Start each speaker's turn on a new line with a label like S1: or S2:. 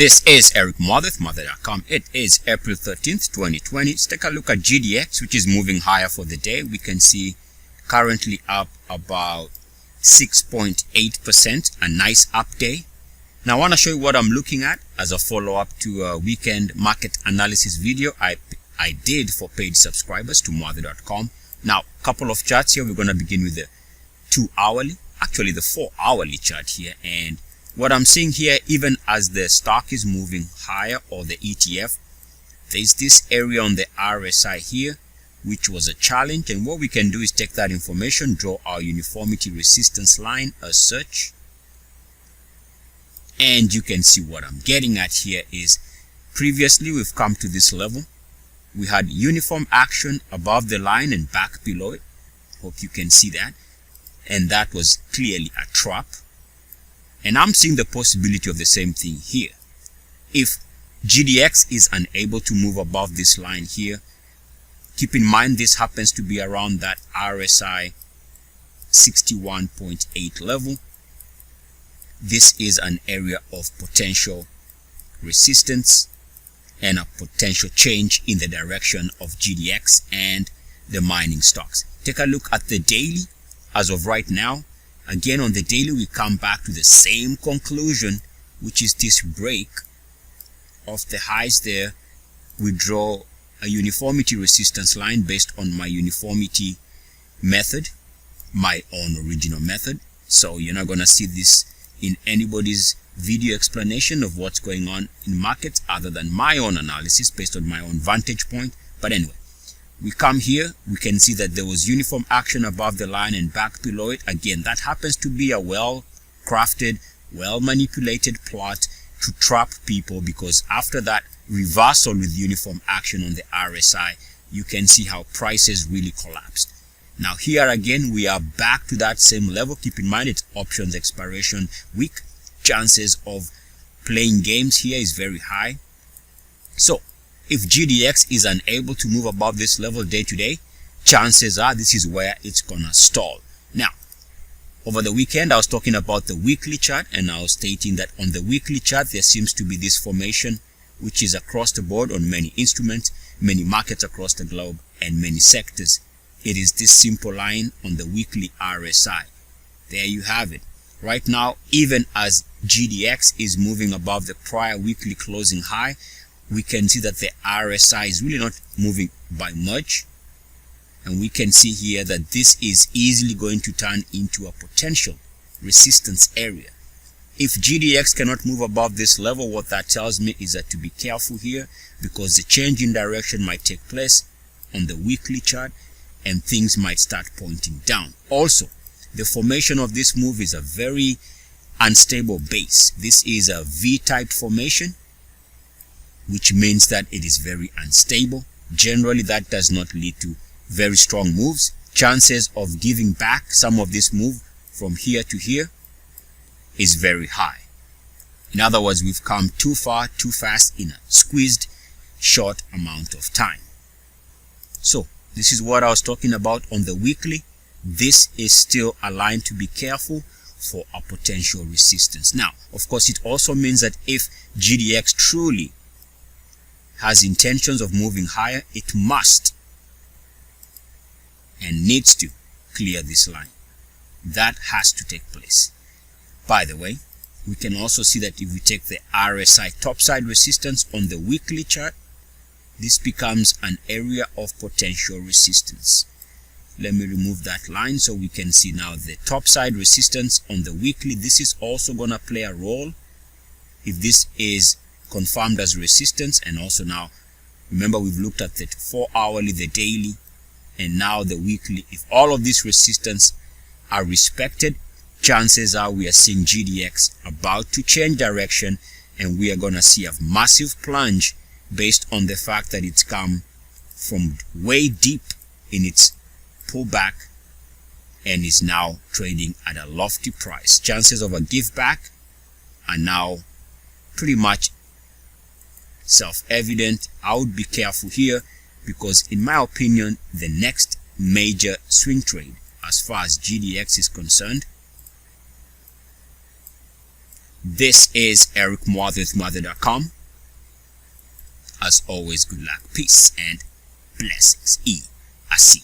S1: This is Eric Muathe, Muathe.com. It is April 13th, 2020. Let's take a look at GDX, which is moving higher for the day. We can see currently up about 6.8%, a nice up day. Now I want to show you what I'm looking at as a follow-up to a weekend market analysis video I did for paid subscribers to Muathe.com. Now, a couple of charts here. We're going to begin with the 2-hourly, actually the 4-hourly chart here. And what I'm seeing here, even as the stock is moving higher, or the ETF, there's this area on the RSI here, which was a challenge. And what we can do is take that information, draw our uniformity resistance line as such. And you can see what I'm getting at here is previously we've come to this level. We had uniform action above the line and back below it. Hope you can see that. And that was clearly a trap. And I'm seeing the possibility of the same thing here. If GDX is unable to move above this line here, keep in mind this happens to be around that RSI 61.8 level. This is an area of potential resistance and a potential change in the direction of GDX and the mining stocks. Take a look at the daily as of right now. Again, on the daily, we come back to the same conclusion, which is this break of the highs there. We draw a uniformity resistance line based on my uniformity method, my own original method. So you're not going to see this in anybody's video explanation of what's going on in markets other than my own analysis based on my own vantage point. But anyway, we come here, we can see that there was uniform action above the line and back below it. Again, that happens to be a well-crafted, well-manipulated plot to trap people, because after that reversal with uniform action on the RSI, you can see how prices really collapsed. Now here again, we are back to that same level. Keep in mind it's options expiration week. Chances of playing games here is very high. So if GDX is unable to move above this level day to day, chances are this is where it's gonna stall. Now, over the weekend, I was talking about the weekly chart, and I was stating that on the weekly chart, there seems to be this formation, which is across the board on many instruments, many markets across the globe, and many sectors. It is this simple line on the weekly RSI. There you have it. Right now, even as GDX is moving above the prior weekly closing high, we can see that the RSI is really not moving by much. And we can see here that this is easily going to turn into a potential resistance area. If GDX cannot move above this level, what that tells me is that to be careful here, because the change in direction might take place on the weekly chart and things might start pointing down. Also, the formation of this move is a very unstable base. This is a V-type formation, which means that it is very unstable. Generally, that does not lead to very strong moves. Chances of giving back some of this move from here to here is very high. In other words, we've come too far, too fast in a squeezed, short amount of time. So, this is what I was talking about on the weekly. This is still a line to be careful for a potential resistance. Now, of course, it also means that if GDX truly has intentions of moving higher, it must and needs to clear this line. That has to take place. By the way, we can also see that if we take the RSI topside resistance on the weekly chart, this becomes an area of potential resistance. Let me remove that line so we can see now the topside resistance on the weekly. This is also going to play a role if this is confirmed as resistance. And also now, remember, we've looked at the 4-hourly, the daily, and now the weekly. If all of these resistance are respected, chances are we are seeing GDX about to change direction, and we are going to see a massive plunge based on the fact that it's come from way deep in its pullback and is now trading at a lofty price. Chances of a give back are now pretty much self-evident. I would be careful here, because in my opinion, the next major swing trade as far as GDX is concerned This is Eric Muathe with Muathe.com. As always, good luck, peace, and blessings. ETFs.